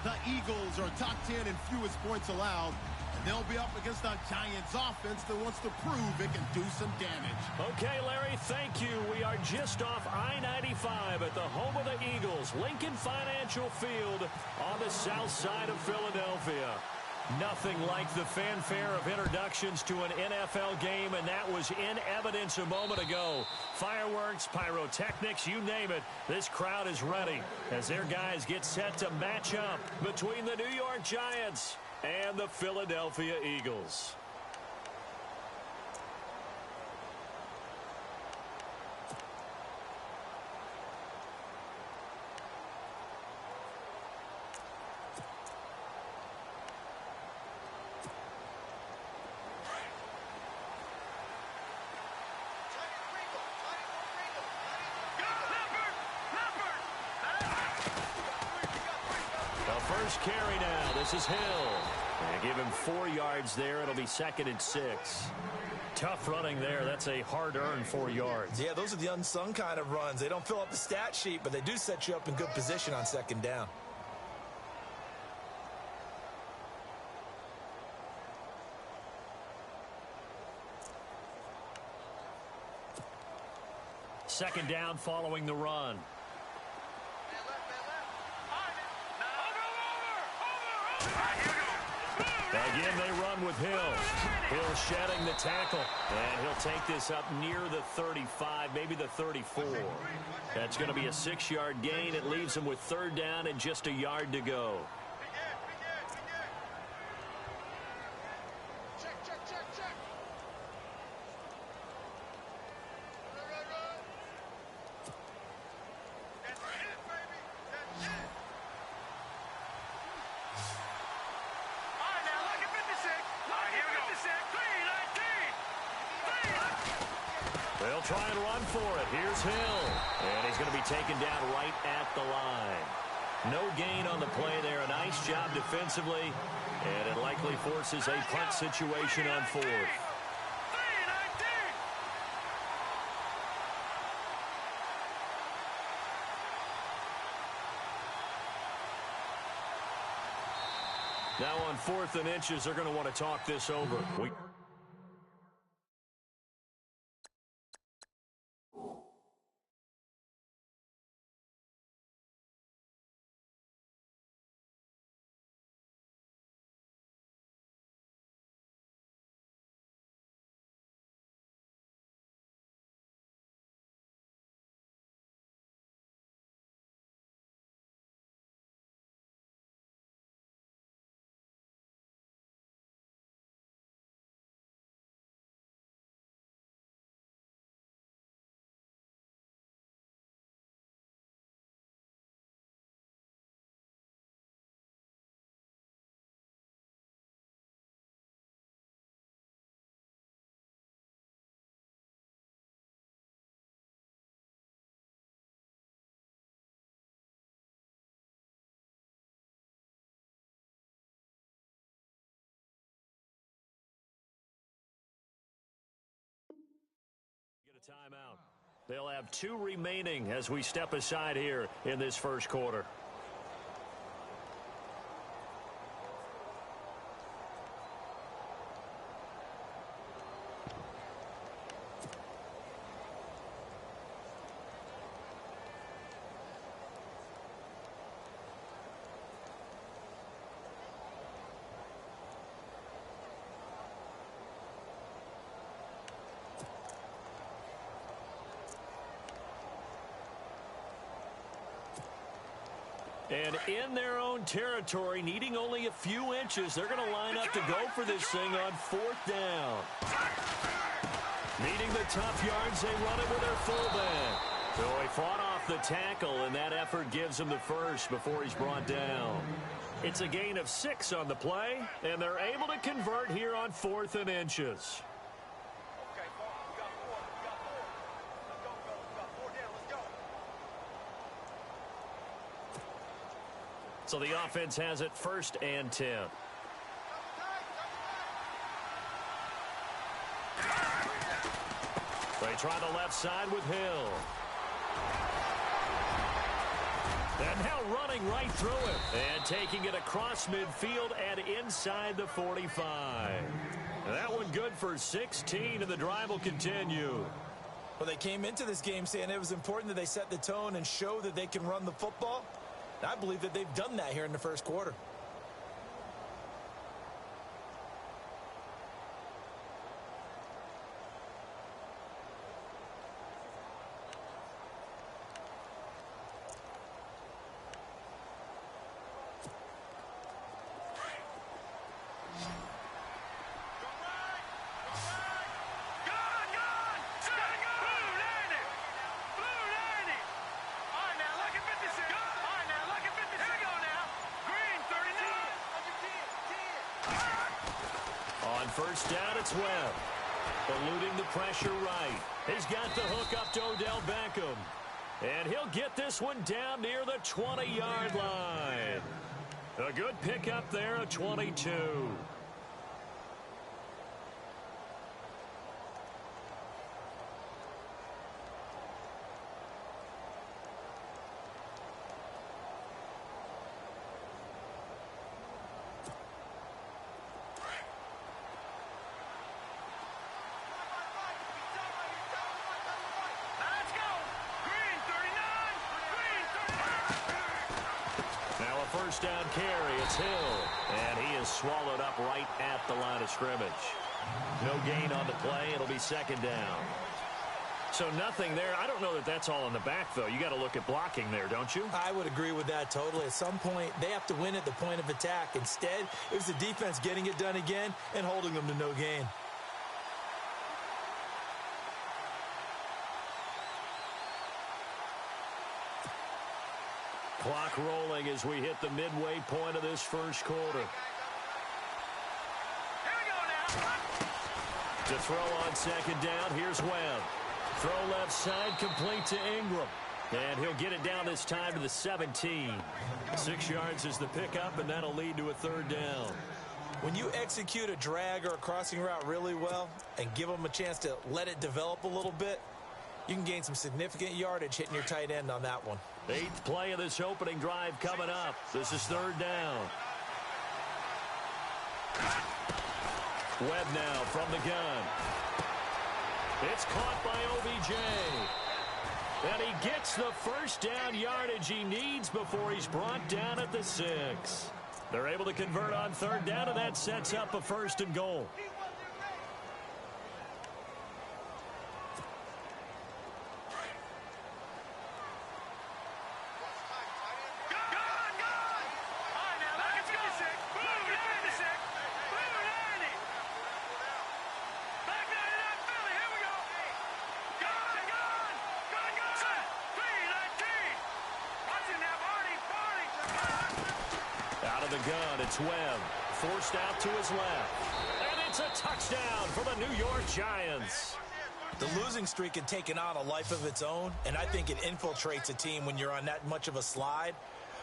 The Eagles are top 10 in fewest points allowed, and they'll be up against a Giants offense that wants to prove it can do some damage. Okay, Larry, thank you. We are just off I-95 at the home of the Eagles, Lincoln Financial Field on the south side of Philadelphia. Nothing like the fanfare of introductions to an NFL game, and that was in evidence a moment ago. Fireworks, pyrotechnics, you name it. This crowd is ready as their guys get set to match up between the New York Giants and the Philadelphia Eagles. First carry now. This is Hill. And give him 4 yards there. It'll be 2nd and 6. Tough running there. That's a hard-earned 4 yards. Yeah, those are the unsung kind of runs. They don't fill up the stat sheet, but they do set you up in good position on 2nd down. Second down following the run. Again, they run with Hill. Hill shedding the tackle, and he'll take this up near the 35, maybe the 34. That's going to be a 6-yard gain. It leaves him with 3rd down and just a yard to go. They'll try and run for it. Here's Hill. And he's going to be taken down right at the line. No gain on the play there. A nice job defensively. And it likely forces a punt situation on 4th. Now on 4th and inches, they're going to want to talk this over. Timeout. They'll have 2 remaining as we step aside here in this first quarter. And in their own territory, needing only a few inches, they're going to line up to go for this thing on 4th down. Needing the tough yards, they run it with their fullback. So he fought off the tackle, and that effort gives him the first before he's brought down. It's a gain of 6 on the play, and they're able to convert here on 4th and inches. So the offense has it 1st and 10. They try the left side with Hill. And now running right through him. And taking it across midfield and inside the 45. That one good for 16, and the drive will continue. Well, they came into this game saying it was important that they set the tone and show that they can run the football. And I believe that they've done that here in the first quarter. First down, it's Webb. Eluding the pressure right. He's got the hook up to Odell Beckham. And he'll get this one down near the 20-yard line. A good pickup there, a 22. First down carry, it's Hill. And he is swallowed up right at the line of scrimmage. No gain on the play. It'll be second down. So nothing there. I don't know that that's all in the back, though. You got to look at blocking there, don't you? I would agree with that totally. At some point, they have to win at the point of attack. Instead, it was the defense getting it done again and holding them to no gain. Clock rolling as we hit the midway point of this first quarter. To throw on second down, here's Webb. Throw left side, complete to Ingram. And he'll get it down this time to the 17. 6 yards is the pickup, and that'll lead to a third down. When you execute a drag or a crossing route really well and give them a chance to let it develop a little bit, you can gain some significant yardage hitting your tight end on that one. 8th play of this opening drive coming up. This is third down. Webb now from the gun. It's caught by OBJ. And he gets the first down yardage he needs before he's brought down at the 6. They're able to convert on third down, and that sets up a first and goal. It's Webb, forced out to his left. And it's a touchdown for the New York Giants. The losing streak had taken on a life of its own, and I think it infiltrates a team when you're on that much of a slide.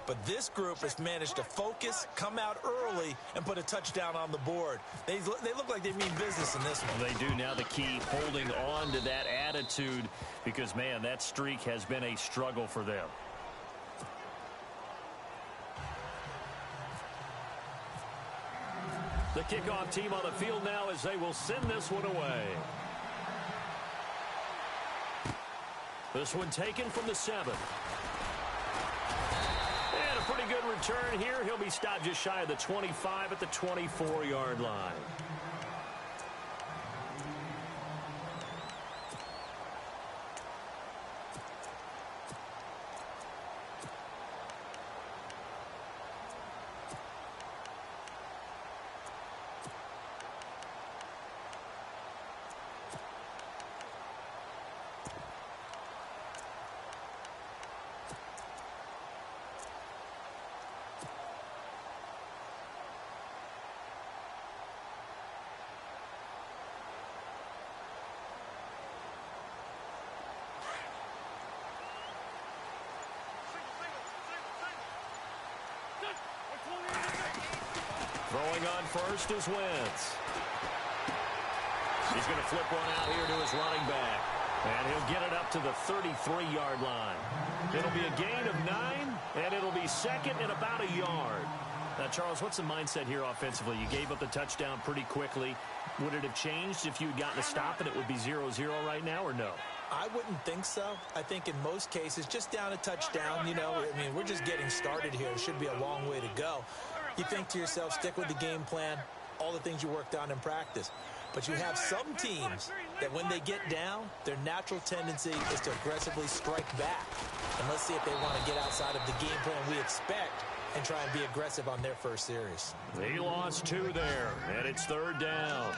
But this group has managed to focus, come out early, and put a touchdown on the board. They look like they mean business in this one. They do. Now the key, holding on to that attitude, because, man, that streak has been a struggle for them. The kickoff team on the field now as they will send this one away. This one taken from the 7. And a pretty good return here. He'll be stopped just shy of the 25 at the 24-yard line. Throwing on first is Wentz. He's going to flip one out here to his running back. And he'll get it up to the 33-yard line. It'll be a gain of 9. And it'll be second and about a yard. Now, Charles, what's the mindset here offensively? You gave up the touchdown pretty quickly. Would it have changed if you had gotten a stop and it would be 0-0 right now, or no? I wouldn't think so. I think in most cases, just down a touchdown, you know, I mean, we're just getting started here. It should be a long way to go. You think to yourself, stick with the game plan, all the things you worked on in practice. But you have some teams that when they get down, their natural tendency is to aggressively strike back. And let's see if they want to get outside of the game plan we expect and try and be aggressive on their first series. They lost 2 there, and it's third down.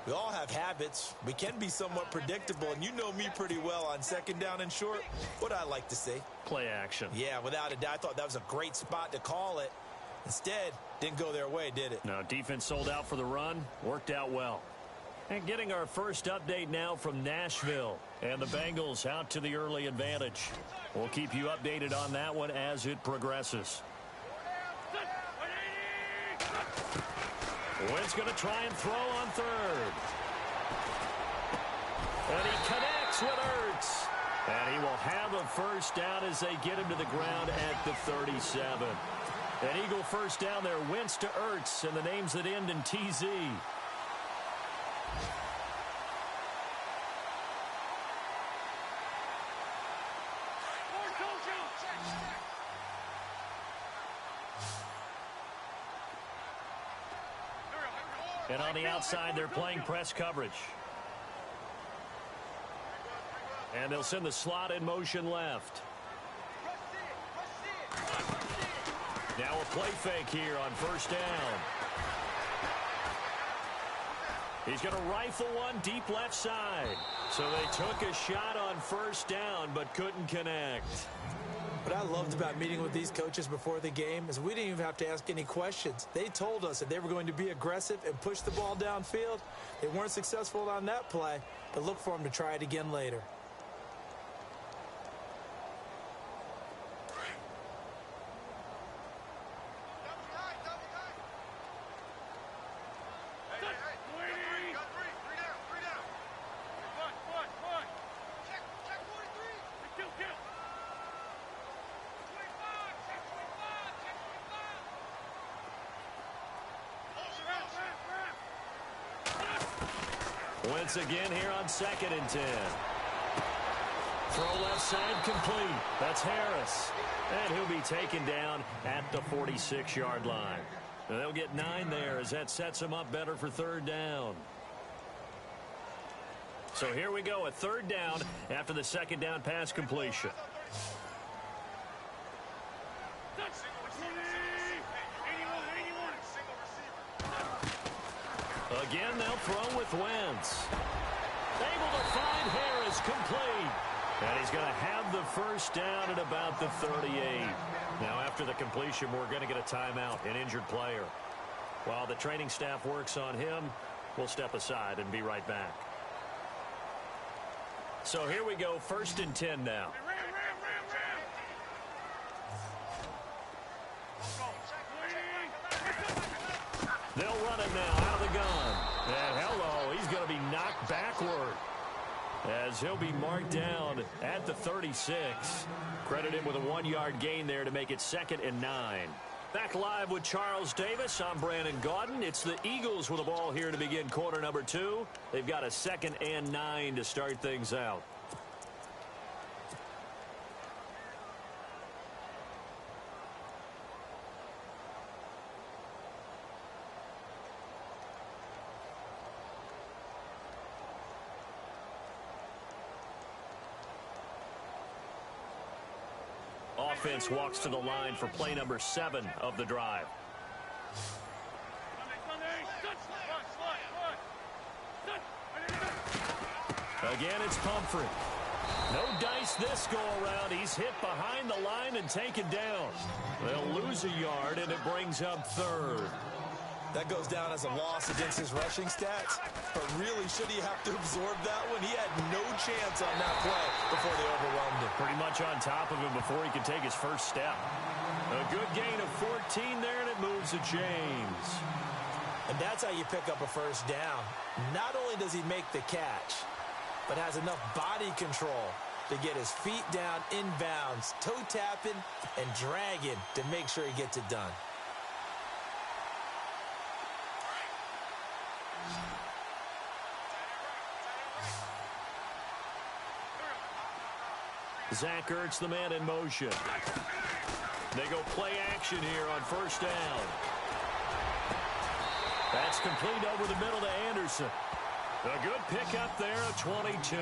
We all have habits. We can be somewhat predictable, and you know me pretty well on second down and short. What I like to see. Play action. Yeah, without a doubt. I thought that was a great spot to call it. Instead, didn't go their way, did it? No, defense sold out for the run. Worked out well. And getting our first update now from Nashville. And the Bengals out to the early advantage. We'll keep you updated on that one as it progresses. Wentz going to try and throw on third. And he connects with Ertz. And he will have a first down as they get him to the ground at the 37. An Eagle first down there. Wentz to Ertz, and the names that end in TZ. And on the outside, they're playing press coverage. And they'll send the slot in motion left. Now a play fake here on first down. He's going to rifle one deep left side. So they took a shot on first down but couldn't connect. What I loved about meeting with these coaches before the game is we didn't even have to ask any questions. They told us that they were going to be aggressive and push the ball downfield. They weren't successful on that play, but look for them to try it again later. Wentz again here on 2nd and 10. Throw left side complete. That's Harris. And he'll be taken down at the 46-yard line. And they'll get 9 there as that sets them up better for third down. So here we go, a third down after the second down pass completion. Again, they'll throw with Wentz. Able to find Harris, complete. And he's going to have the first down at about the 38. Now, after the completion, we're going to get a timeout, an injured player. While the training staff works on him, we'll step aside and be right back. So here we go, 1st and 10 now. They'll run it now out of the gun. And hello, he's going to be knocked backward as he'll be marked down at the 36. Credit him with a 1-yard gain there to make it 2nd and 9. Back live with Charles Davis. I'm Brandon Gaudin. It's the Eagles with the ball here to begin quarter number 2. They've got a 2nd and 9 to start things out. Offense walks to the line for play number 7 of the drive. Again, it's Pumphrey. No dice this go around. He's hit behind the line and taken down. They'll lose a yard, and it brings up 3rd. That goes down as a loss against his rushing stats. But really, should he have to absorb that one? He had no chance on that play before they overwhelmed him. Pretty much on top of him before he could take his first step. A good gain of 14 there, and it moves to James. And that's how you pick up a first down. Not only does he make the catch, but has enough body control to get his feet down inbounds, toe tapping and dragging to make sure he gets it done. Zach Ertz, the man in motion. They go play action here on first down. That's complete over the middle to Anderson. A good pickup there at 22.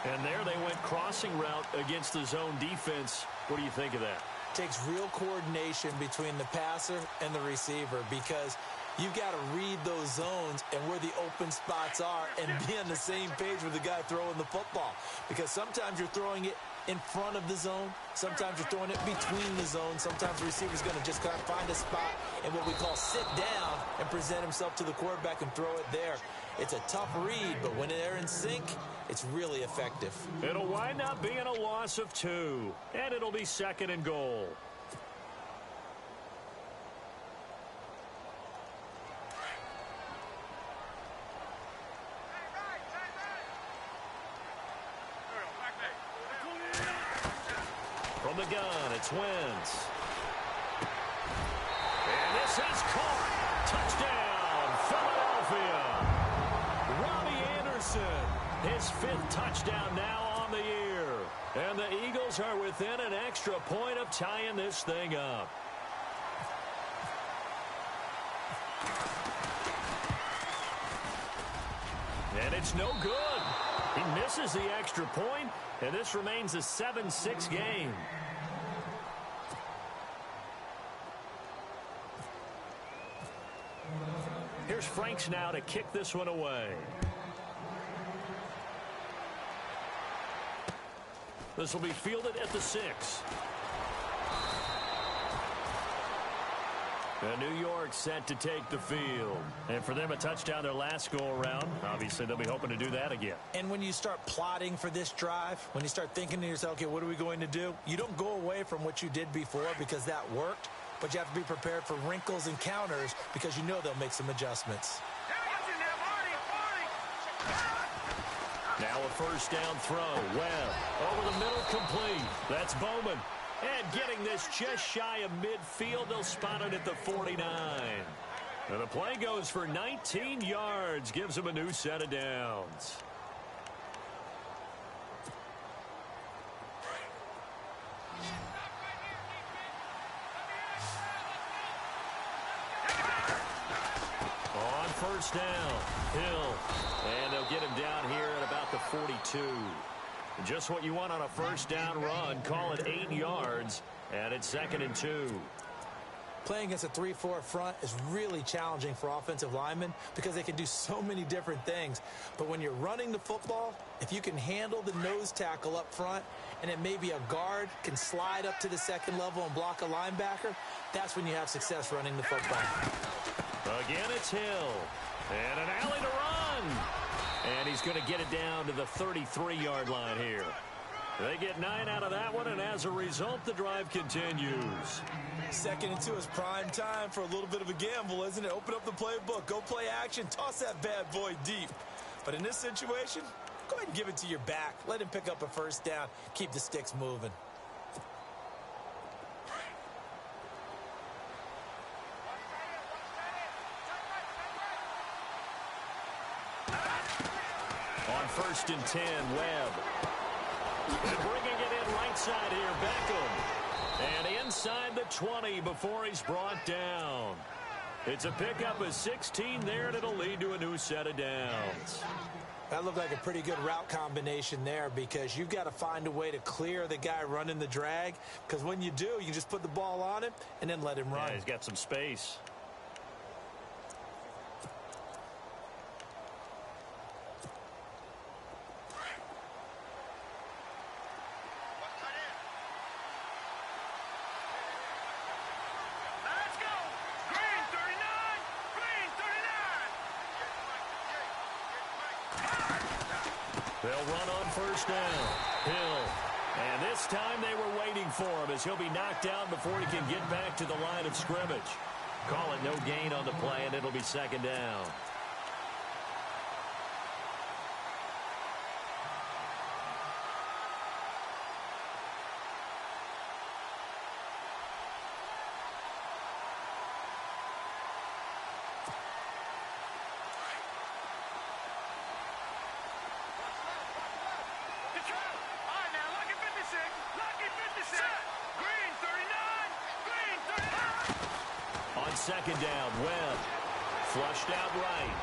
And there they went crossing route against the zone defense. What do you think of that? Takes real coordination between the passer and the receiver because you've got to read those zones and where the open spots are and be on the same page with the guy throwing the football. Because sometimes you're throwing it in front of the zone. Sometimes you're throwing it between the zones. Sometimes the receiver's going to just kind of find a spot and what we call sit down and present himself to the quarterback and throw it there. It's a tough read, but when they're in sync, it's really effective. It'll wind up being a loss of 2, and it'll be 2nd and goal. From the gun, it's Wentz. And this is caught. Touchdown, Philadelphia. Robbie Anderson, his 5th touchdown now on the year. And the Eagles are within an extra point of tying this thing up. And it's no good. He misses the extra point, and this remains a 7-6 game. Here's Franks now to kick this one away. This will be fielded at the 6. And New York set to take the field. And for them, a touchdown their last go-around. Obviously, they'll be hoping to do that again. And when you start plotting for this drive, when you start thinking to yourself, okay, what are we going to do? You don't go away from what you did before because that worked, but you have to be prepared for wrinkles and counters because you know they'll make some adjustments. Now a first down throw. Webb over the middle, complete. That's Bowman. And getting this just shy of midfield, they'll spot it at the 49. And the play goes for 19 yards, gives them a new set of downs. On first down, Hill. And they'll get him down here at about the 42. Just what you want on a first down run. Call it 8 yards, and it's 2nd and 2. Playing against a 3-4 front is really challenging for offensive linemen because they can do so many different things. But when you're running the football, if you can handle the nose tackle up front and then maybe a guard can slide up to the second level and block a linebacker, that's when you have success running the football. Again, it's Hill. And an alley to run. And he's going to get it down to the 33-yard line here. They get 9 out of that one, and as a result, the drive continues. 2nd and 2 is prime time for a little bit of a gamble, isn't it? Open up the playbook, go play action, toss that bad boy deep. But in this situation, go ahead and give it to your back. Let him pick up a first down. Keep the sticks moving. On 1st and 10, Webb. And bringing it in right side here, Beckham. And inside the 20 before he's brought down. It's a pickup of 16 there, and it'll lead to a new set of downs. That looked like a pretty good route combination there because you've got to find a way to clear the guy running the drag, because when you do, you can just put the ball on him and then let him run. Yeah, he's got some space. They'll run on first down. Hill. And this time they were waiting for him as he'll be knocked down before he can get back to the line of scrimmage. Call it no gain on the play, and it'll be 2nd down. On second down, Webb flushed out right.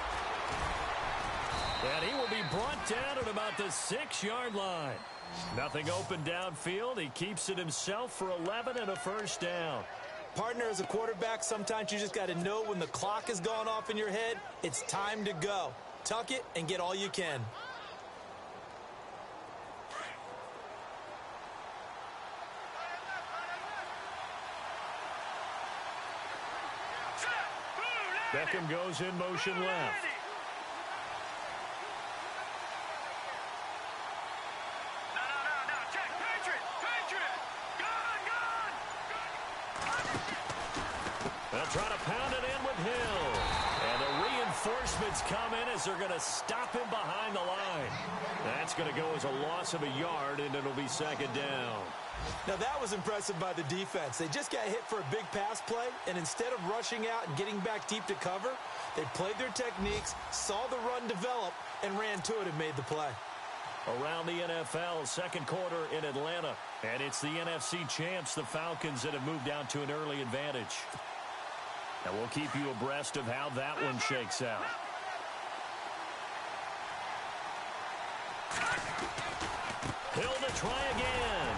And he will be brought down at about the 6-yard line. Nothing open downfield. He keeps it himself for 11 and a first down. Partner, as a quarterback, sometimes you just got to know when the clock has gone off in your head, it's time to go. Tuck it and get all you can. Beckham goes in motion left. They'll try to pound it in with Hill. And the reinforcements come in as they're going to stop him behind the line. That's going to go as a loss of a yard, and it'll be second down. Now, that was impressive by the defense. They just got hit for a big pass play, and instead of rushing out and getting back deep to cover, they played their techniques, saw the run develop, and ran to it and made the play. Around the NFL, second quarter in Atlanta. And it's the NFC champs, the Falcons, that have moved down to an early advantage. And we'll keep you abreast of how that one shakes out. Hill to try again.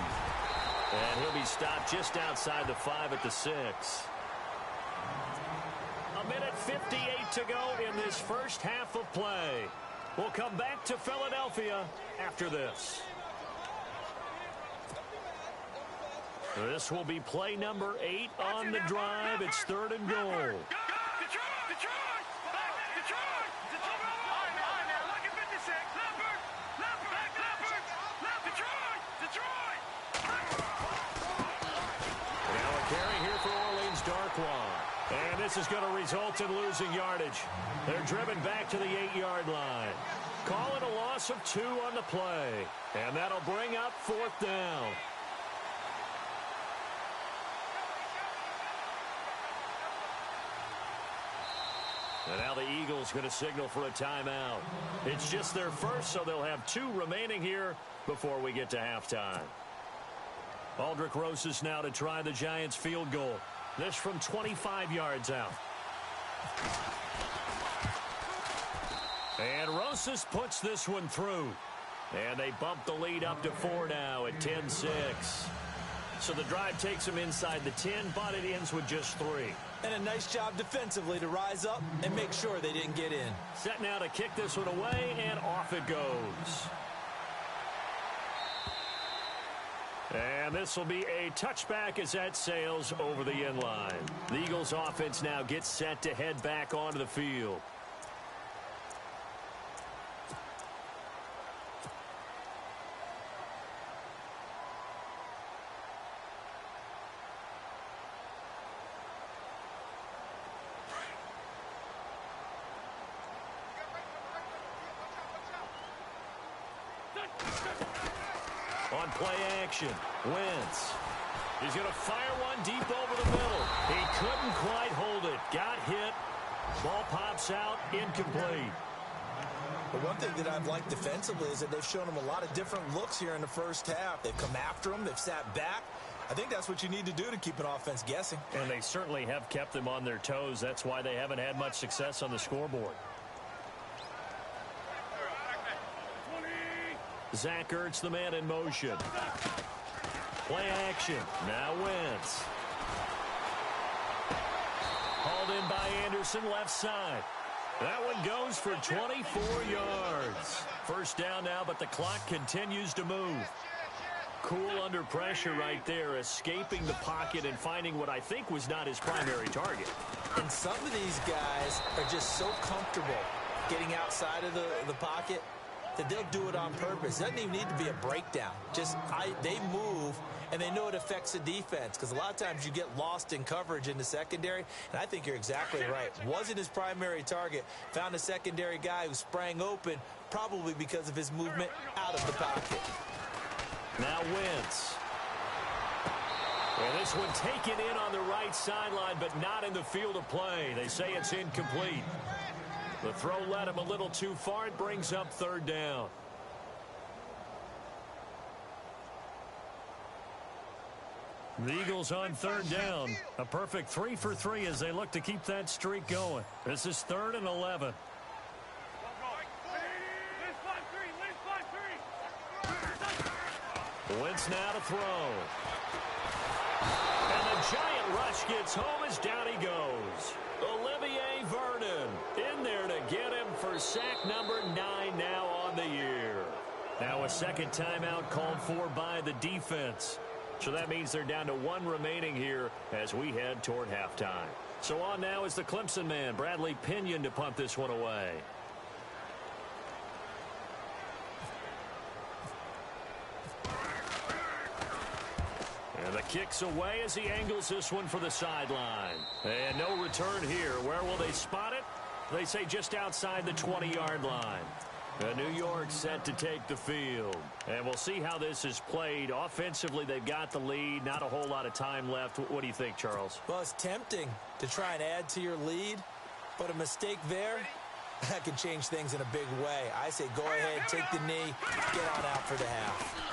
And he'll be stopped just outside the 5 at the 6. A minute 58 to go in this first half of play. We'll come back to Philadelphia after this. This will be play number 8 on the drive. It's 3rd and goal. Now a carry here for Orleans Darkwa. And this is going to result in losing yardage. They're driven back to the 8-yard line. Call it a loss of 2 on the play. And that'll bring up 4th down. And now the Eagles going to signal for a timeout. It's just their first, so they'll have 2 remaining here before we get to halftime. Aldrick Rosas now to try the Giants field goal. This from 25 yards out. And Rosas puts this one through. And they bump the lead up to 4 now at 10-6. So the drive takes them inside the 10, but it ends with just 3. And a nice job defensively to rise up and make sure they didn't get in. Set now to kick this one away, and off it goes. And this will be a touchback as that sails over the end line. The Eagles offense now gets set to head back onto the field. On play action, Wentz. He's going to fire one deep over the middle. He couldn't quite hold it. Got hit. Ball pops out, incomplete. But one thing that I've liked defensively is that they've shown him a lot of different looks here in the first half. They've come after him. They've sat back. I think that's what you need to do to keep an offense guessing. And they certainly have kept them on their toes. That's why they haven't had much success on the scoreboard. Zach Ertz, the man in motion. Play action. Now Wentz. Hauled in by Anderson, left side. That one goes for 24 yards. First down now, but the clock continues to move. Cool under pressure right there, escaping the pocket and finding what I think was not his primary target. And some of these guys are just so comfortable getting outside of the pocket that they'll do it on purpose. It doesn't even need to be a breakdown. They move, and they know it affects the defense, because a lot of times you get lost in coverage in the secondary, and I think you're exactly right. Wasn't his primary target. Found a secondary guy who sprang open, probably because of his movement out of the pocket. Now Wentz. And this one taken in on the right sideline, but not in the field of play. They say it's incomplete. The throw led him a little too far. It brings up 3rd down. The Eagles on third down. A perfect 3 for 3 as they look to keep that streak going. This is 3rd and 11. Wentz now to throw. And the giant rush gets home as down he goes. Olivier Vernon in there to get him for sack number 9 now on the year. Now a second timeout called for by the defense. So that means they're down to 1 remaining here as we head toward halftime. So on now is the Clemson man, Bradley Pinion, to punt this one away. And the kick's away as he angles this one for the sideline. And no return here. Where will they spot it? They say just outside the 20-yard line. New York set to take the field. And we'll see how this is played. Offensively, they've got the lead. Not a whole lot of time left. What do you think, Charles? Well, it's tempting to try and add to your lead, but a mistake there, that could change things in a big way. I say go ahead, take the knee, get on out for the half.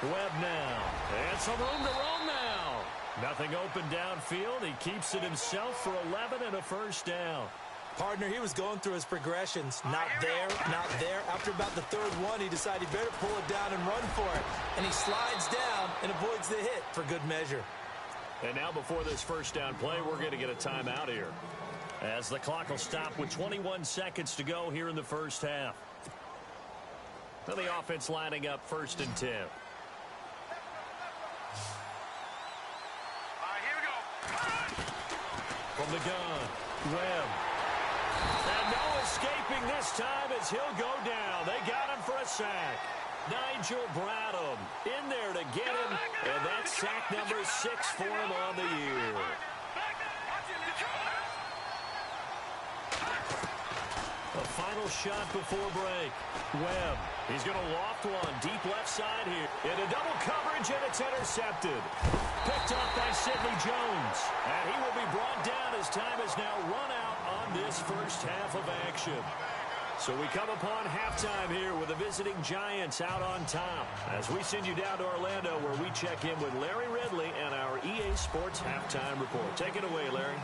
Webb now. And some room to roam now. Nothing open downfield. He keeps it himself for 11 and a first down. Partner, he was going through his progressions. Not there, not there. After about the 3rd one, he decided he better pull it down and run for it. And he slides down and avoids the hit for good measure. And now before this first down play, we're going to get a timeout here, as the clock will stop with 21 seconds to go here in the first half. Now the offense lining up 1st and 10. From the gun, Webb. And no escaping this time as he'll go down. They got him for a sack. Nigel Bradham in there to get him, and that's sack number 6 for him on the year. A final shot before break. Webb, he's going to loft one deep left side here. Into double coverage, and it's intercepted. Picked up by Sidney Jones. And he will be brought down as time is now run out on this first half of action. So we come upon halftime here with the visiting Giants out on top, as we send you down to Orlando, where we check in with Larry Ridley and our EA Sports Halftime Report. Take it away, Larry.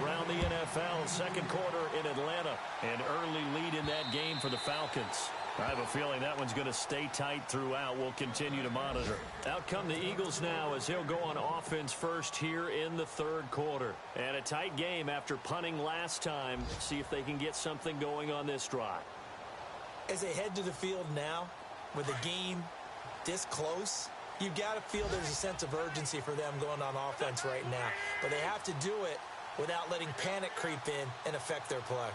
Around the NFL, second quarter in Atlanta. An early lead in that game for the Falcons. I have a feeling that one's going to stay tight throughout. We'll continue to monitor. Out come the Eagles now as he'll go on offense first here in the 3rd quarter. And a tight game after punting last time. See if they can get something going on this drive. As they head to the field now, with the game this close, you've got to feel there's a sense of urgency for them going on offense right now. But they have to do it without letting panic creep in and affect their play.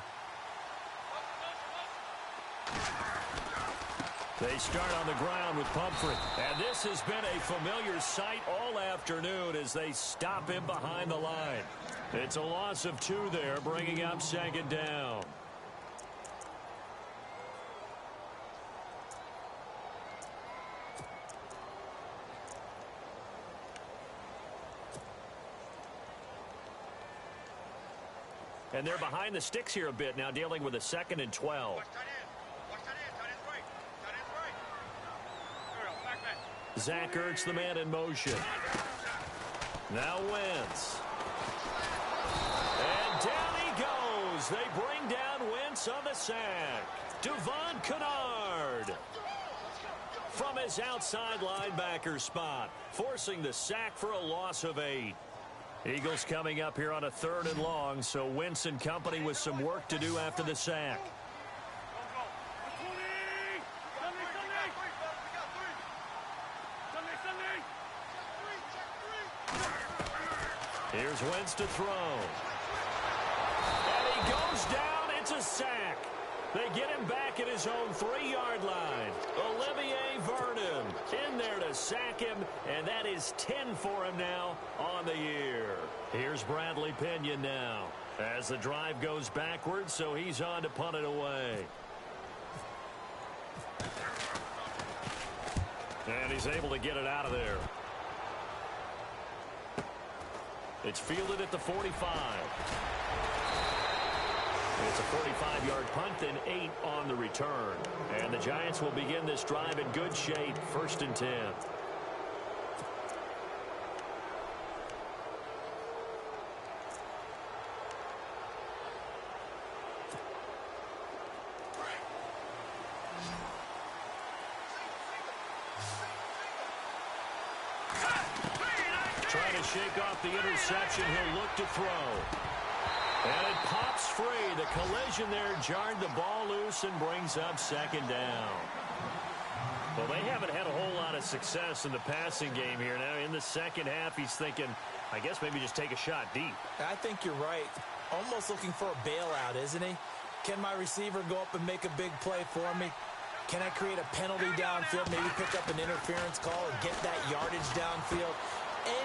They start on the ground with Pumphrey. And this has been a familiar sight all afternoon as they stop him behind the line. It's a loss of 2 there, bringing up 2nd down. And they're behind the sticks here a bit now, dealing with a 2nd and 12. Zach Ertz, the man in motion. Now Wentz. And down he goes. They bring down Wentz on the sack. Devon Kennard from his outside linebacker spot, forcing the sack for a loss of 8. Eagles coming up here on a 3rd and long, so Wentz and company with some work to do after the sack. Here's Wentz to throw. And he goes down. It's a sack. They get him back at his own 3-yard line. Olivier Vernon in there to sack him, and that is 10 for him now on the year. Here's Bradley Pinion now as the drive goes backwards, so he's on to punt it away. And he's able to get it out of there. It's fielded at the 45. It's a 45-yard punt, then 8 on the return. And the Giants will begin this drive in good shape, 1st and 10. shake off the interception. He'll look to throw. And it pops free. The collision there jarred the ball loose and brings up second down. Well, they haven't had a whole lot of success in the passing game here. Now, in the second half, he's thinking, I guess maybe just take a shot deep. I think you're right. Almost looking for a bailout, isn't he? Can my receiver go up and make a big play for me? Can I create a penalty downfield, maybe pick up an interference call and get that yardage downfield?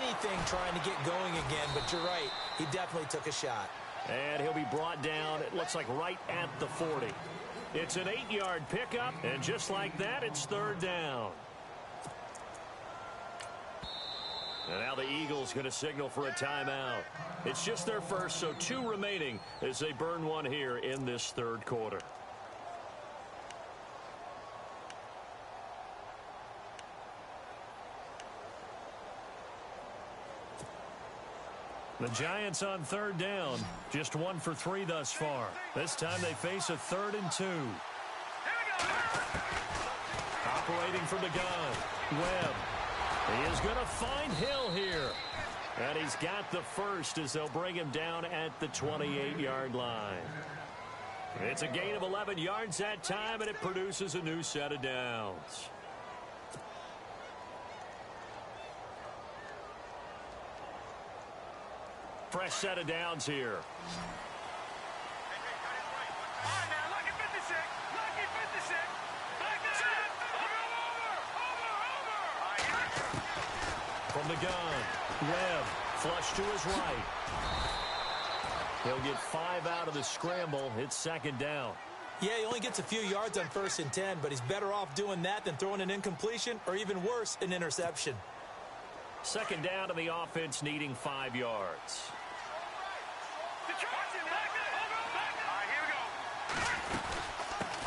Anything trying to get going again, but you're right. He definitely took a shot. And he'll be brought down, it looks like right at the 40. It's an 8-yard pickup, and just like that, it's third down. And now the Eagles going to signal for a timeout. It's just their first, so 2 remaining as they burn one here in this third quarter. The Giants on third down, just 1 for 3 thus far. This time they face a 3rd and 2. Operating from the gun, Webb. He is going to find Hill here. And he's got the first as they'll bring him down at the 28-yard line. It's a gain of 11 yards that time, and it produces a new set of downs. Fresh set of downs here. From the gun, Webb, flush to his right. He'll get 5 out of the scramble. It's second down. Yeah, he only gets a few yards on 1st and 10, but he's better off doing that than throwing an incompletion or even worse, an interception. Second down to the offense needing 5 yards.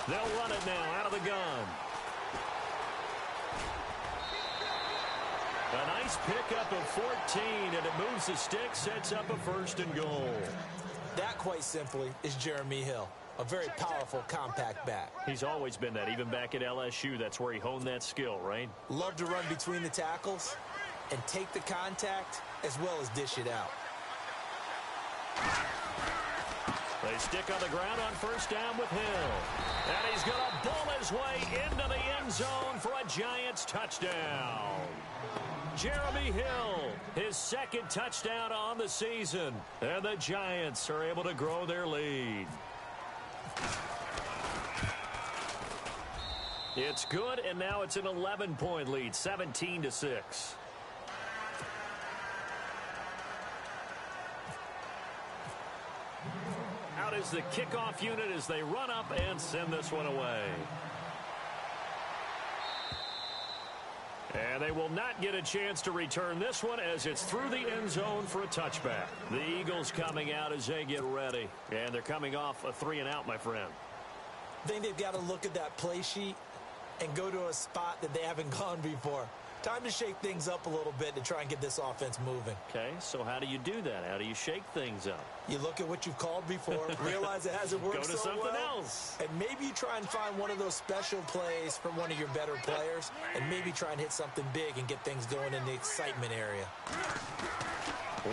They'll run it now out of the gun. A nice pickup of 14, and it moves the stick, sets up a 1st and goal. That, quite simply, is Jeremy Hill. A very powerful, compact back. He's always been that. Even back at LSU, that's where he honed that skill, right? Love to run between the tackles and take the contact as well as dish it out. They stick on the ground on 1st down with Hill. And he's going to bull his way into the end zone for a Giants touchdown. Jeremy Hill, his 2nd touchdown on the season. And the Giants are able to grow their lead. It's good, and now it's an 11-point lead, 17-6. Out is the kickoff unit as they run up and send this one away. And they will not get a chance to return this one as it's through the end zone for a touchback. The Eagles coming out as they get ready. And they're coming off a 3-and-out, my friend. I think they've got to look at that play sheet and go to a spot that they haven't gone before. Time to shake things up a little bit to try and get this offense moving. Okay, so how do you do that? How do you shake things up? You look at what you've called before, realize it hasn't worked Go to so something well, else. and maybe you try and find one of those special plays from one of your better players, and maybe try and hit something big and get things going in the excitement area.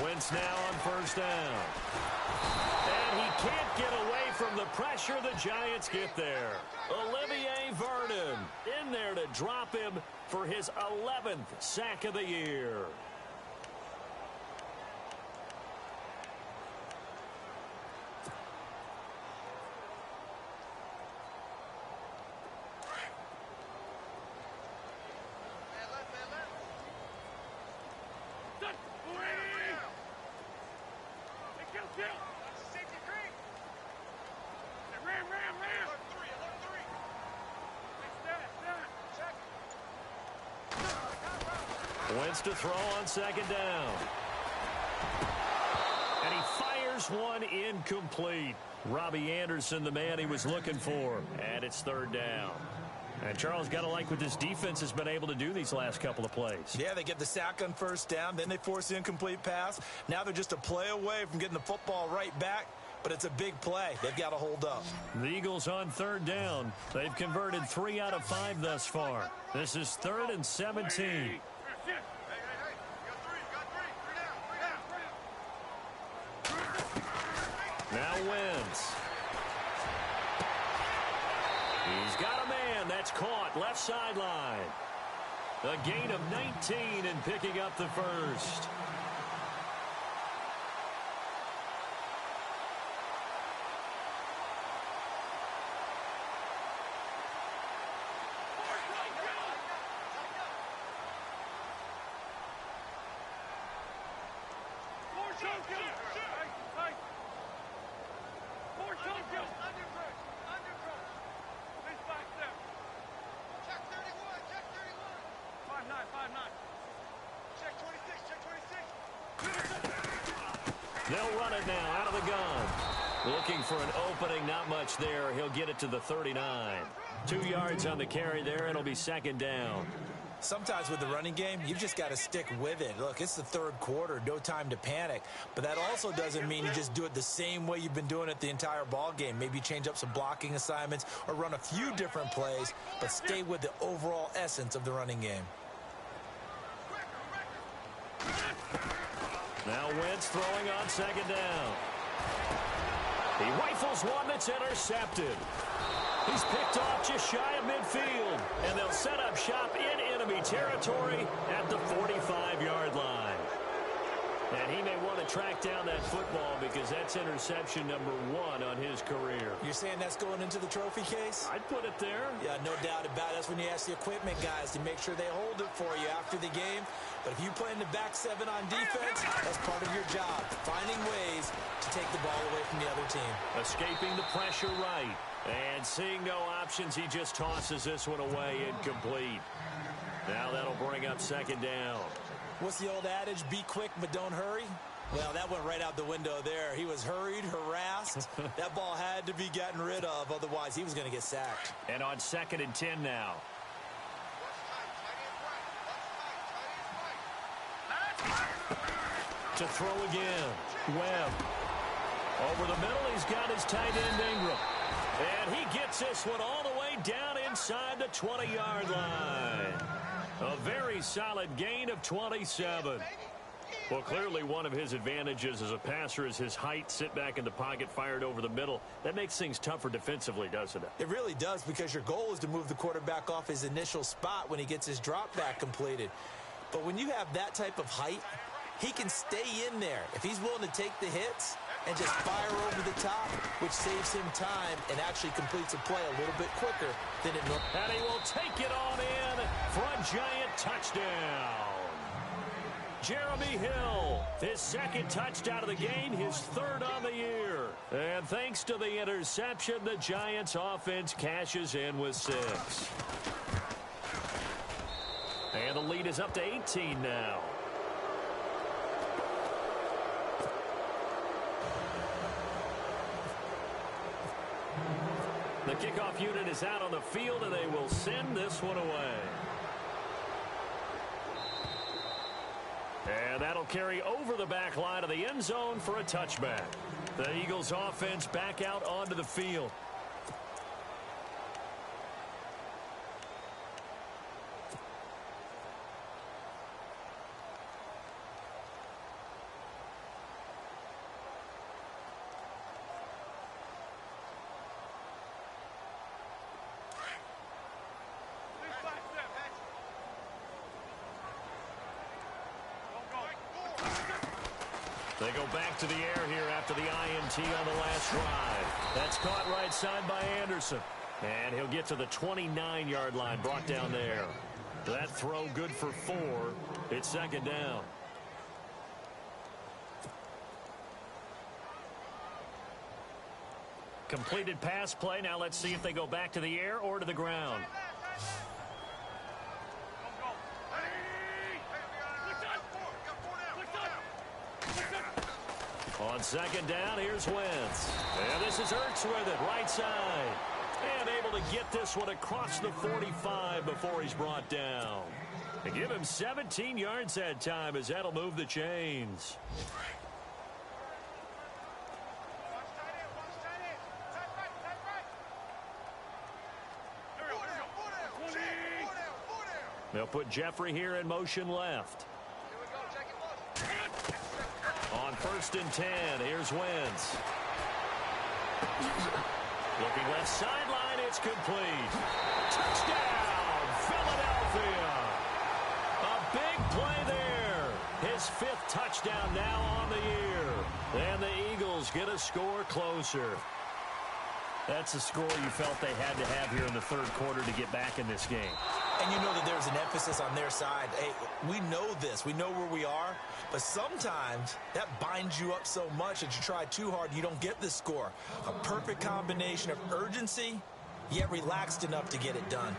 Wentz now on 1st down. And he can't get away from the pressure. The Giants get there. Olivier Vernon in there to drop him for his 11th sack of the year. Wentz to throw on 2nd down. And he fires one incomplete. Robbie Anderson, the man he was looking for. And it's 3rd down. And Charles, got to like what this defense has been able to do these last couple of plays. Yeah, they get the sack on 1st down, then they force the incomplete pass. Now they're just a play away from getting the football right back, but it's a big play. They've got to hold up. The Eagles on 3rd down. They've converted 3 out of 5 thus far. This is 3rd and 17. Now Wentz. He's got a man. That's caught. Left sideline. A gain of 19 and picking up the first. They'll run it now out of the gun. Looking for an opening, not much there. He'll get it to the 39. 2 yards on the carry there. It'll be second down. Sometimes with the running game, you've just got to stick with it. Look, it's the third quarter, no time to panic. But that also doesn't mean you just do it the same way you've been doing it the entire ball game. Maybe change up some blocking assignments or run a few different plays, but stay with the overall essence of the running game. Now Wentz throwing on second down. He rifles one that's intercepted. He's picked off just shy of midfield, and they'll set up shop in enemy territory at the 45-yard line. And he may want to track down that football because that's interception number 1 on his career. You're saying that's going into the trophy case? I'd put it there. Yeah, no doubt about it. That's when you ask the equipment guys to make sure they hold it for you after the game. But if you play in the back 7 on defense, that's part of your job, finding ways to take the ball away from the other team. Escaping the pressure right. And seeing no options, he just tosses this one away incomplete. Now that'll bring up second down. What's the old adage, be quick but don't hurry? Well, that went right out the window there. He was hurried, harassed. That ball had to be gotten rid of, otherwise he was going to get sacked. And on 2nd and 10 now. To throw again. Webb. Over the middle, he's got his tight end Ingram. And he gets this one all the way down inside the 20-yard line. A very solid gain of 27. Well, clearly one of his advantages as a passer is his height. Sit back in the pocket, fired over the middle. That makes things tougher defensively, doesn't it? It really does, because your goal is to move the quarterback off his initial spot when he gets his drop back completed. But when you have that type of height, he can stay in there. If he's willing to take the hits and just fire over the top, which saves him time and actually completes a play a little bit quicker than it normally. And he will take it on in for a giant touchdown. Jeremy Hill, his 2nd touchdown of the game, his 3rd on the year. And thanks to the interception, the Giants offense cashes in with 6. And the lead is up to 18 now. The kickoff unit is out on the field, and they will send this one away. And that'll carry over the back line of the end zone for a touchback. The Eagles offense back out onto the field. They go back to the air here after the INT on the last drive. That's caught right side by Anderson. And he'll get to the 29-yard line, brought down there. That throw good for 4. It's 2nd down. Completed pass play. Now let's see if they go back to the air or to the ground. On 2nd down, here's Wentz. And this is Ertz with it, right side. And able to get this one across the 45 before he's brought down. They give him 17 yards that time, as that'll move the chains. They'll put Jeffrey here in motion left. On 1st and 10, here's Wentz. Looking left sideline, it's complete. Touchdown, Philadelphia. A big play there. His 5th touchdown now on the year. And the Eagles get a score closer. That's a score you felt they had to have here in the 3rd quarter to get back in this game. And you know that there's an emphasis on their side. Hey, we know this. We know where we are. But sometimes that binds you up so much that you try too hard, you don't get the score. A perfect combination of urgency, yet relaxed enough to get it done.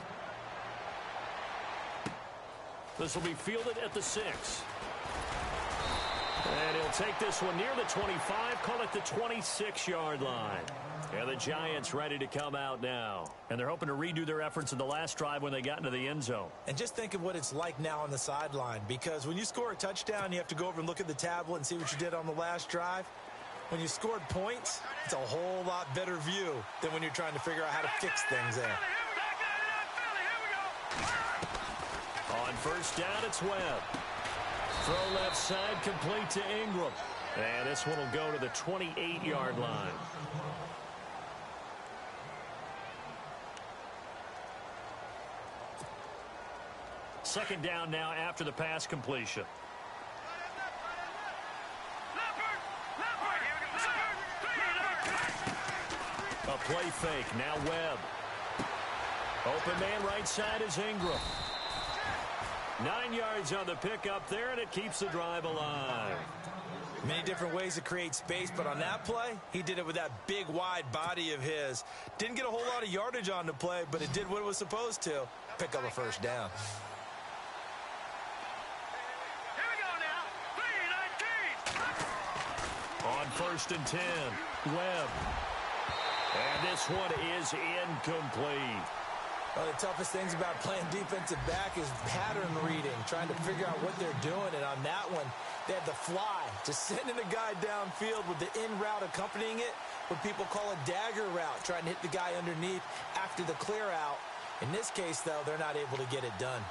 This will be fielded at the 6. And he'll take this one near the 25, call it the 26-yard line. And the Giants ready to come out now. And they're hoping to redo their efforts in the last drive when they got into the end zone. And just think of what it's like now on the sideline. Because when you score a touchdown, you have to go over and look at the tablet and see what you did on the last drive. When you scored points, it's a whole lot better view than when you're trying to figure out how to fix things there. On first down, it's Webb. Throw left side, complete to Ingram. And this one will go to the 28-yard line. Second down now after the pass completion. A play fake. Now Webb. Open man right side is Ingram. 9 yards on the pickup there, and it keeps the drive alive. Many different ways to create space, but on that play, he did it with that big, wide body of his. Didn't get a whole lot of yardage on the play, but it did what it was supposed to. Pick up a first down. On first and 10, Webb. And this one is incomplete. One of the toughest things about playing defensive back is pattern reading, trying to figure out what they're doing. And on that one, they had the fly, just sending a guy downfield with the in route accompanying it, what people call a dagger route, trying to hit the guy underneath after the clear out. In this case, though, they're not able to get it done.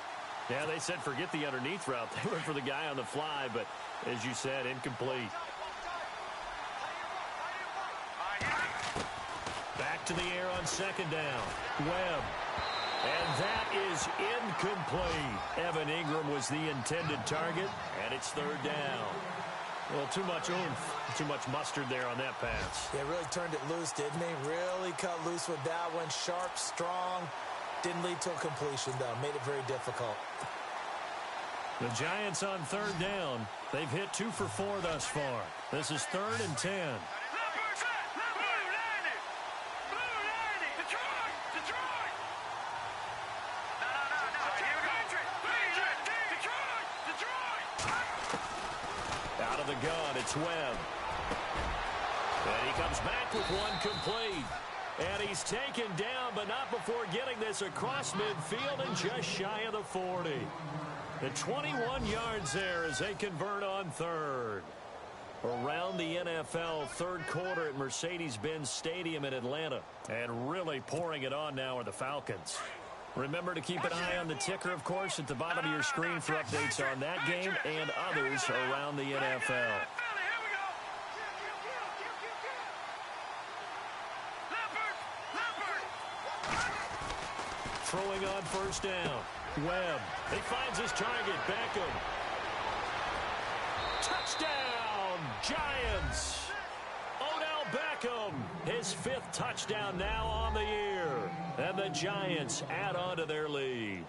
Yeah, they said forget the underneath route. They went for the guy on the fly, but as you said, incomplete. Back to the air on second down. Webb. And that is incomplete. Evan Ingram was the intended target, and it's third down. Well, too much oomph, too much mustard there on that pass. Yeah, really turned it loose, didn't he? Really cut loose with that one. Sharp, strong. Didn't lead to a completion, though. Made it very difficult. The Giants on third down. They've hit 2 for 4 thus far. This is 3rd and 10. Out of the gun, it's Webb. And he comes back with one complete. And he's taken down, but not before getting this across midfield and just shy of the 40. The 21 yards there as they convert on third. Around the NFL, third quarter at Mercedes-Benz Stadium in Atlanta. And really pouring it on now are the Falcons. Remember to keep an eye on the ticker, of course, at the bottom of your screen for updates on that game and others around the NFL. Throwing on first down. Webb. He finds his target. Beckham. Touchdown, Giants. Odell Beckham, his 5th touchdown now on the year. And the Giants add on to their lead.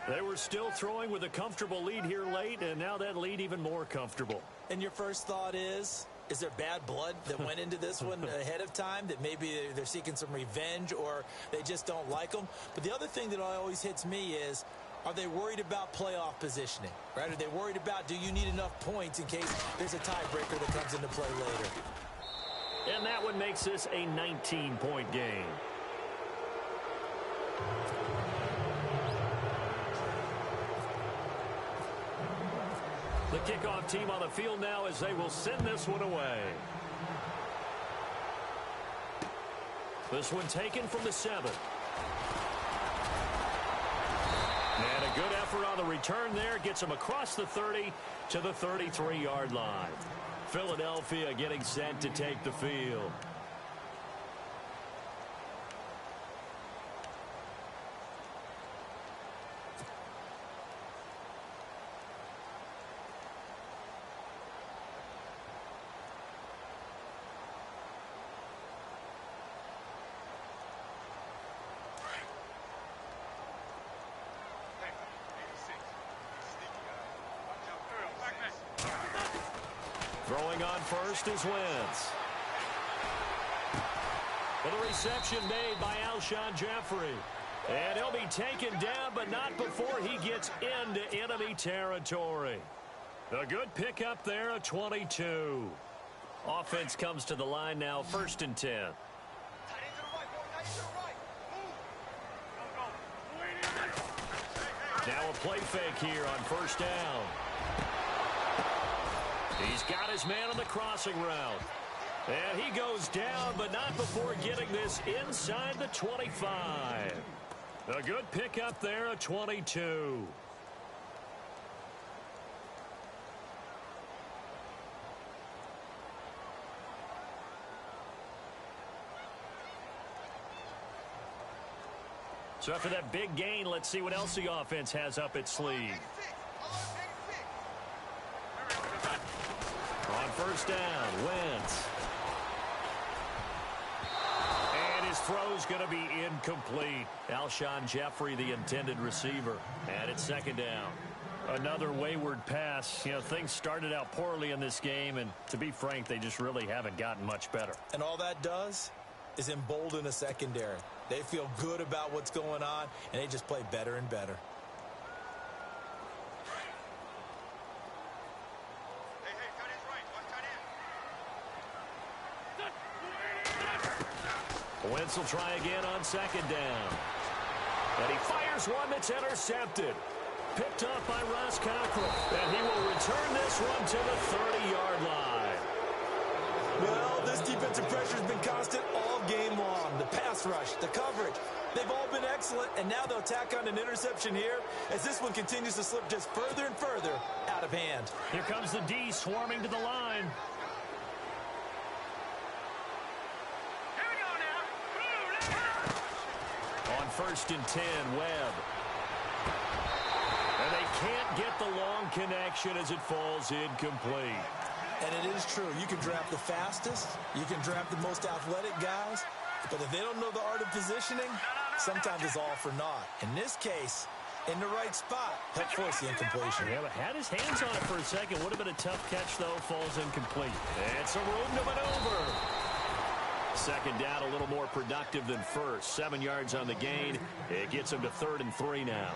They were still throwing with a comfortable lead here late, and now that lead even more comfortable. And your first thought is there bad blood that went into this one ahead of time, that maybe they're seeking some revenge or they just don't like them? But the other thing that always hits me is, are they worried about playoff positioning? Right? Are they worried about, do you need enough points in case there's a tiebreaker that comes into play later? And that one makes this a 19-point game. The kickoff team on the field now as they will send this one away. This one taken from the 7. And a good effort on the return there. Gets him across the 30 to the 33-yard line. Philadelphia getting set to take the field. Throwing on first is Wentz. For the reception made by Alshon Jeffrey. And he'll be taken down, but not before he gets into enemy territory. A good pickup there, a 22. Offense comes to the line now, 1st and 10. Now a play fake here on 1st down. He's got his man on the crossing route. And he goes down, but not before getting this inside the 25. A good pickup there, a 22. So after that big gain, let's see what else the offense has up its sleeve. On 1st down, Wentz. And his throw's going to be incomplete. Alshon Jeffrey, the intended receiver. And it's 2nd down. Another wayward pass. You know, things started out poorly in this game, and to be frank, they just really haven't gotten much better. And all that does is embolden a secondary. They feel good about what's going on, and they just play better and better. Wentz will try again on 2nd down. And he fires one that's intercepted. Picked up by Ross Cockrell. And he will return this one to the 30-yard line. Well, this defensive pressure has been constant all game long. The pass rush, the coverage, they've all been excellent, and now they'll tack on an interception here as this one continues to slip just further and further out of hand. Here comes the D swarming to the line. Here we go now. On 1st and 10, Webb. And they can't get the long connection as it falls incomplete. And it is true. You can draft the fastest. You can draft the most athletic guys. But if they don't know the art of positioning, sometimes it's all for naught. In this case, in the right spot, help force the incompletion. Yeah, but had his hands on it for a second. Would have been a tough catch, though. Falls incomplete. And some room to maneuver. 2nd down, a little more productive than 1st. 7 yards on the gain. It gets him to 3rd and 3 now.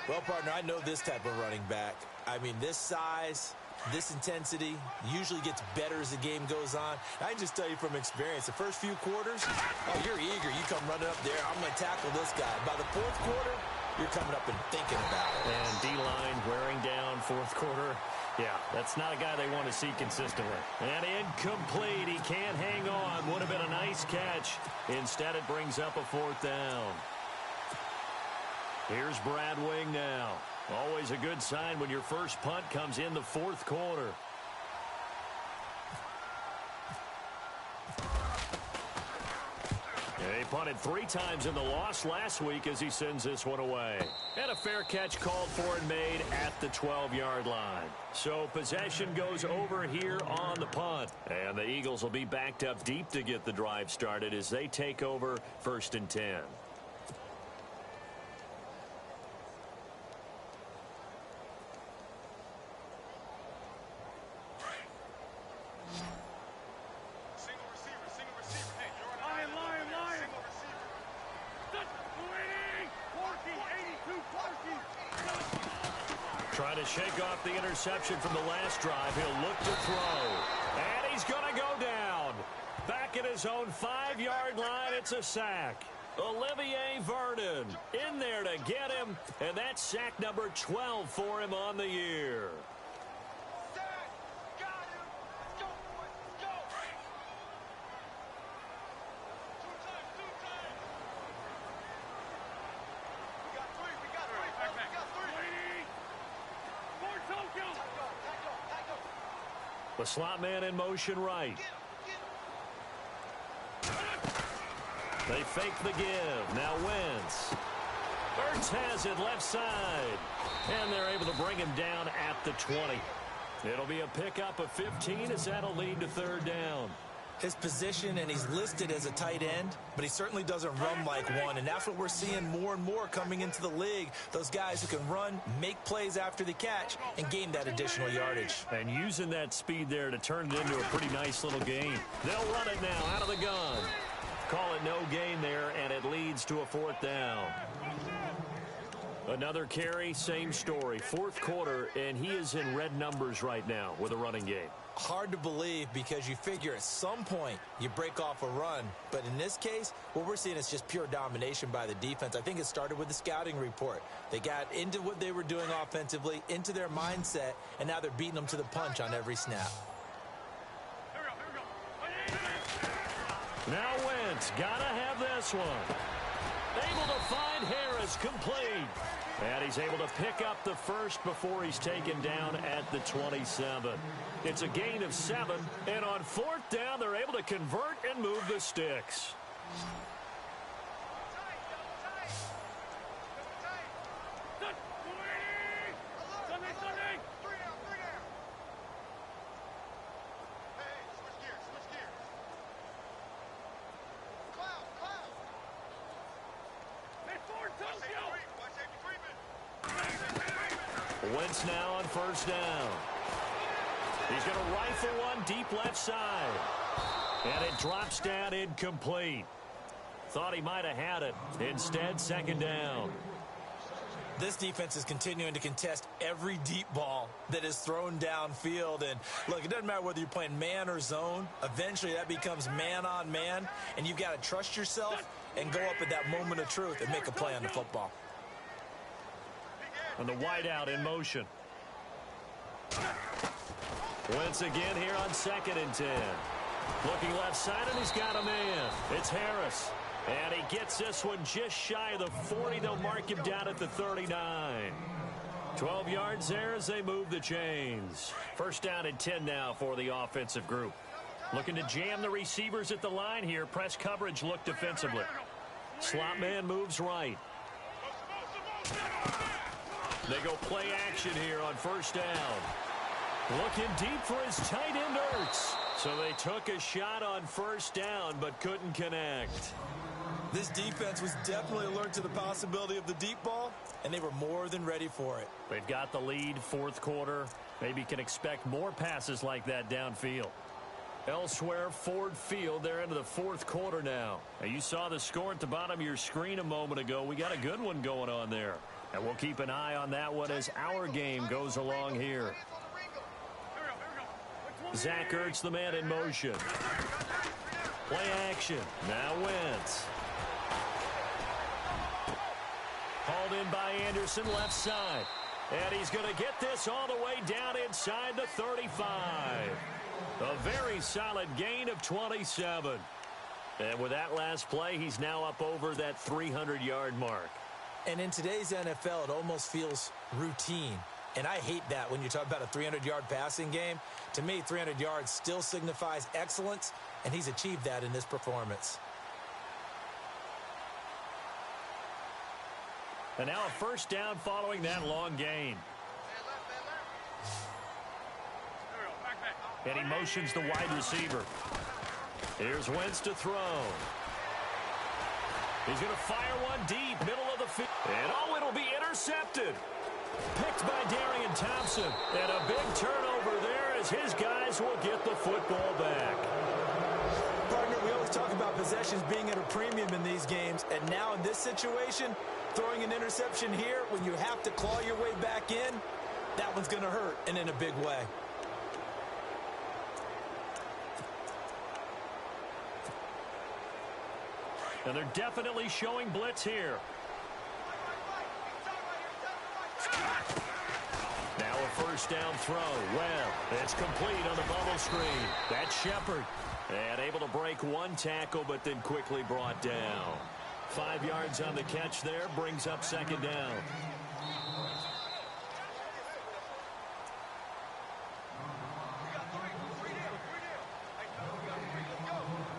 Well, partner, I know this type of running back. I mean, this size, this intensity usually gets better as the game goes on. I can just tell you from experience, the first few quarters, oh, you're eager. You come running up there. I'm going to tackle this guy. By the 4th quarter, you're coming up and thinking about it. And D-line wearing down 4th quarter. Yeah, that's not a guy they want to see consistently. And incomplete. He can't hang on. Would have been a nice catch. Instead, it brings up a 4th down. Here's Brad Wing now. Always a good sign when your first punt comes in the 4th quarter. He punted 3 times in the loss last week as he sends this one away. And a fair catch called for and made at the 12-yard line. So possession goes over here on the punt. And the Eagles will be backed up deep to get the drive started as they take over 1st and 10. Trying to shake off the interception from the last drive. He'll look to throw. And he's going to go down. Back at his own 5-yard line, it's a sack. Olivier Vernon in there to get him. And that's sack number 12 for him on the year. The slot man in motion right. They fake the give. Now Wentz. Ertz has it left side. And they're able to bring him down at the 20. It'll be a pickup of 15 as that'll lead to 3rd down. his position, and he's listed as a tight end, but he certainly doesn't run like one, and that's what we're seeing more and more coming into the league. Those guys who can run, make plays after the catch, and gain that additional yardage. And using that speed there to turn it into a pretty nice little game. They'll run it now out of the gun. Call it no gain there, and it leads to a 4th down. Another carry, same story. 4th quarter, and he is in red numbers right now with a running game. Hard to believe because you figure at some point you break off a run. But in this case, what we're seeing is just pure domination by the defense. I think it started with the scouting report. They got into what they were doing offensively, into their mindset, and now they're beating them to the punch on every snap. Now Wentz, gotta have this one. Able to find Harris, complete. And he's able to pick up the first before he's taken down at the 27. It's a gain of 7, and on 4th down, they're able to convert and move the sticks. Wentz now on 1st down. He's going to rifle one deep left side. And it drops down incomplete. Thought he might have had it. Instead, 2nd down. This defense is continuing to contest every deep ball that is thrown downfield. And, look, it doesn't matter whether you're playing man or zone. Eventually, that becomes man on man. And you've got to trust yourself and go up at that moment of truth and make a play on the football. And the wideout in motion. Wentz again here on 2nd and 10. Looking left side, and he's got a man. It's Harris. And he gets this one just shy of the 40. They'll mark him down at the 39. 12 yards there as they move the chains. 1st down and 10 now for the offensive group. Looking to jam the receivers at the line here. Press coverage look defensively. Slot man moves right. They go play action here on 1st down. Looking deep for his tight end, Ertz. So they took a shot on 1st down, but couldn't connect. This defense was definitely alert to the possibility of the deep ball, and they were more than ready for it. They've got the lead, 4th quarter. Maybe can expect more passes like that downfield. Elsewhere, Ford Field, they're into the 4th quarter now. Now, you saw the score at the bottom of your screen a moment ago. We got a good one going on there. And we'll keep an eye on that one as our game goes along here. Zach Ertz, the man in motion. Play action. Now Wentz. Hauled in by Anderson, left side. And he's going to get this all the way down inside the 35. A very solid gain of 27. And with that last play, he's now up over that 300-yard mark. And in today's NFL, it almost feels routine. And I hate that when you talk about a 300-yard passing game. To me, 300 yards still signifies excellence, and he's achieved that in this performance. And now a 1st down following that long gain. And he motions the wide receiver. Here's Wentz to throw. He's going to fire one deep, middle of the field. And oh, it'll be intercepted. Picked by Darian Thompson. And a big turnover there as his guys will get the football back. Partner, we always talk about possessions being at a premium in these games. And now in this situation, throwing an interception here when you have to claw your way back in, that one's going to hurt, and in a big way. And they're definitely showing blitz here. Now a 1st down throw. Well, it's complete on the bubble screen. That's Shepard. And able to break one tackle, but then quickly brought down. 5 yards on the catch there, brings up 2nd down.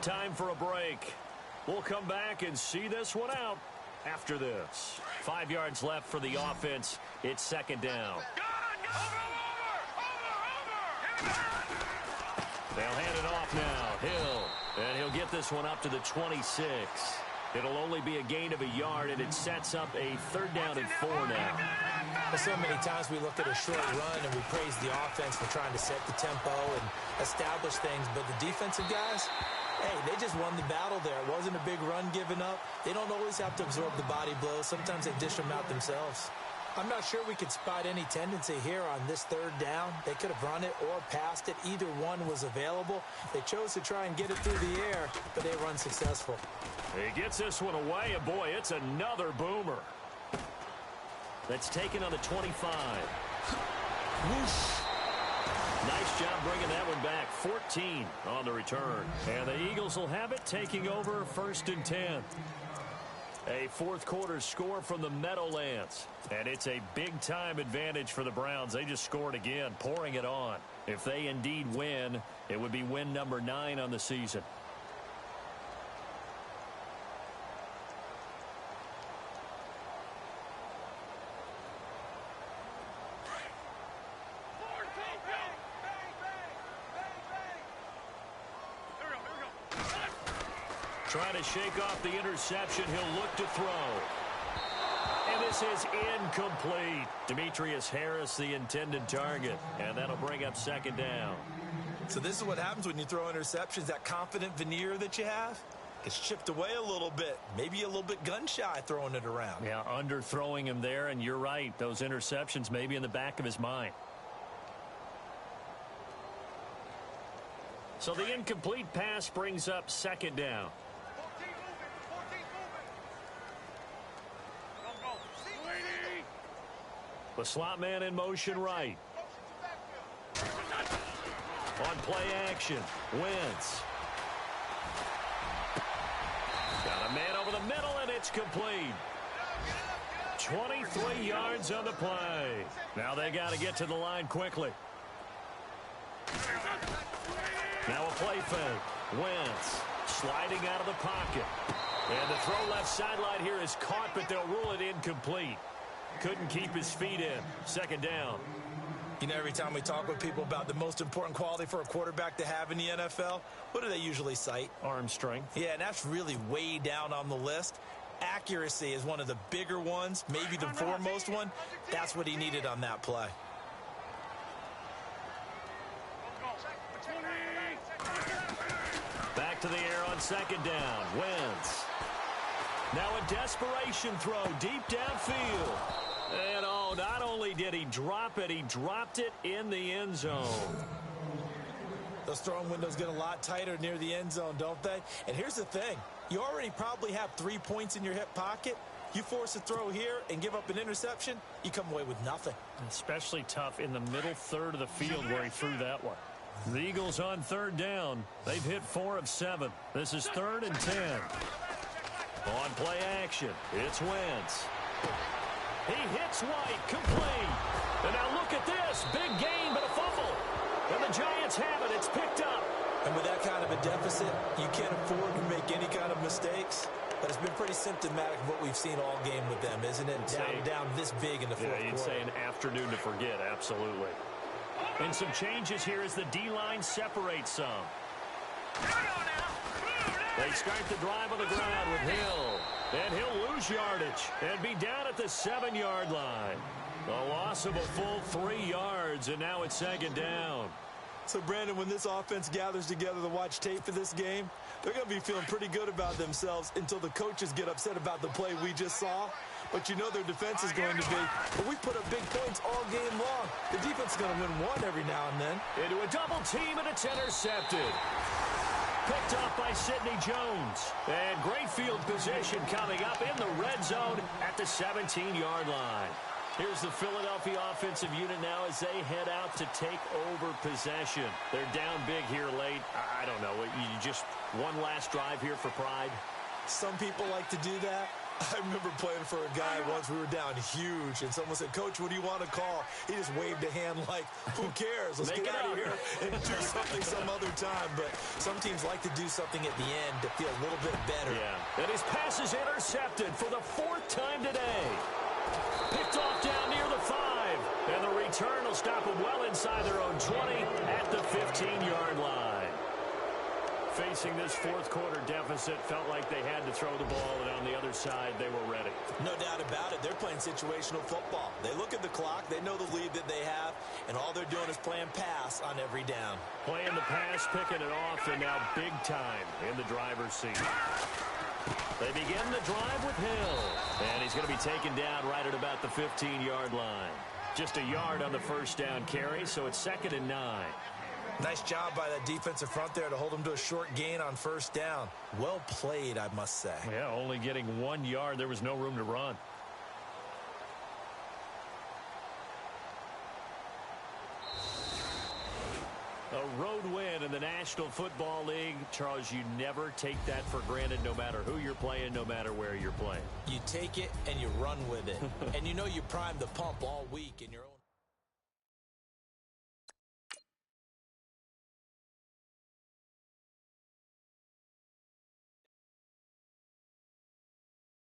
Time for a break. We'll come back and see this one out after this. 5 yards left for the offense. It's 2nd down. They'll hand it off now. Hill this one up to the 26. It'll only be a gain of a yard, and it sets up a 3rd down and 4 now. So many times we look at a short run and we praise the offense for trying to set the tempo and establish things, but the defensive guys, hey, they just won the battle there. It wasn't a big run given up. They don't always have to absorb the body blows. Sometimes they dish them out themselves. I'm not sure we could spot any tendency here on this 3rd down. They could have run it or passed it. Either one was available. They chose to try and get it through the air, but they were unsuccessful. He gets this one away, and boy, it's another boomer. That's taken on the 25. Whoosh. Nice job bringing that one back. 14 on the return. And the Eagles will have it, taking over 1st and 10. A 4th quarter score from the Meadowlands. And it's a big-time advantage for the Browns. They just scored again, pouring it on. If they indeed win, it would be win number 9 on the season. Trying to shake off the interception. He'll look to throw. And this is incomplete. Demetrius Harris, the intended target. And that'll bring up 2nd down. So this is what happens when you throw interceptions. That confident veneer that you have gets chipped away a little bit. Maybe a little bit gun-shy throwing it around. Yeah, underthrowing him there. And you're right. Those interceptions may be in the back of his mind. So the incomplete pass brings up 2nd down. The slot man in motion right. On play action, Wentz. Got a man over the middle, and it's complete. 23 yards on the play. Now they got to get to the line quickly. Now a play fake. Wentz sliding out of the pocket. And the throw left sideline here is caught, but they'll rule it incomplete. Couldn't keep his feet in. 2nd down. You know, every time we talk with people about the most important quality for a quarterback to have in the NFL, what do they usually cite? Arm strength. Yeah, and that's really way down on the list. Accuracy is one of the bigger ones, maybe the foremost one. That's what he needed on that play. Back to the air on 2nd down. Wentz. Now a desperation throw deep downfield. And oh, not only did he drop it, he dropped it in the end zone. Those throwing windows get a lot tighter near the end zone, don't they? And here's the thing. You already probably have 3 points in your hip pocket. You force a throw here and give up an interception, you come away with nothing. Especially tough in the middle 3rd of the field where he threw that one. The Eagles on 3rd down. They've hit 4 of 7. This is 3rd and 10. On play action, it's Wentz. He hits White, complete. And now look at this. Big gain, but a fumble. And the Giants have it. It's picked up. And with that kind of a deficit, you can't afford to make any kind of mistakes. But it's been pretty symptomatic of what we've seen all game with them, isn't it? Down this big in the fourth quarter. You'd say an afternoon to forget, absolutely. And some changes here as the D-line separates some. They start the drive on the ground with Hill. And he'll lose yardage and be down at the 7-yard line. A loss of a full 3 yards, and now it's 2nd down. So, Brandon, when this offense gathers together to watch tape for this game, they're going to be feeling pretty good about themselves until the coaches get upset about the play we just saw. But you know their defense is going to be, but we put up big points all game long. The defense is going to win one every now and then. Into a double team, and it's intercepted. Picked off by Sidney Jones. And great field position coming up in the red zone at the 17-yard line. Here's the Philadelphia offensive unit now as they head out to take over possession. They're down big here late. I don't know. You just one last drive here for pride? Some people like to do that. I remember playing for a guy once. We were down huge, and someone said, "Coach, what do you want to call?" He just waved a hand like, "Who cares? Let's get out of here and do something some other time." But some teams like to do something at the end to feel a little bit better. Yeah. And his pass is intercepted for the 4th time today. Picked off down near the 5. And the return will stop them well inside their own 20 at the 15-yard line. facing this fourth quarter deficit, felt like they had to throw the ball, and on the other side, they were ready. No doubt about it. They're playing situational football. They look at the clock. They know the lead that they have, and all they're doing is playing pass on every down. Playing the pass, picking it off, and now big time in the driver's seat. They begin the drive with Hill, and he's going to be taken down right at about the 15-yard line. Just a yard on the first down carry, so it's 2nd and 9. Nice job by that defensive front there to hold them to a short gain on first down. Well played, I must say. Yeah, only getting 1 yard. There was no room to run. A road win in the National Football League. Charles, you never take that for granted no matter who you're playing, no matter where you're playing. You take it and you run with it. And you know you primed the pump all week in your own...